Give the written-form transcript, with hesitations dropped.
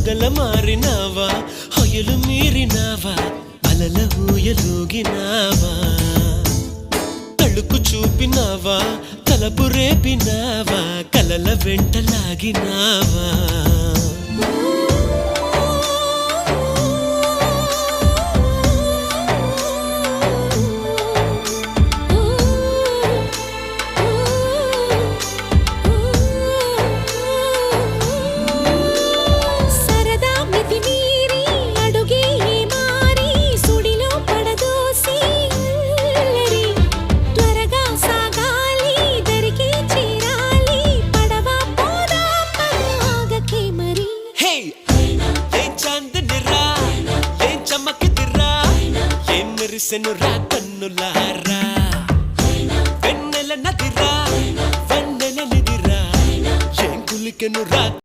మొగల మారినావా హొయలు మీరినావా అలల ఊయలూగినావా తళుకు చూపినావా తలపు రేపినావా కలల వెంటలాగినావా మెరిసెనురా కన్నులారా వెన్నెల నదిరా వెన్నెల నిదిరా ఏం కులికెనురా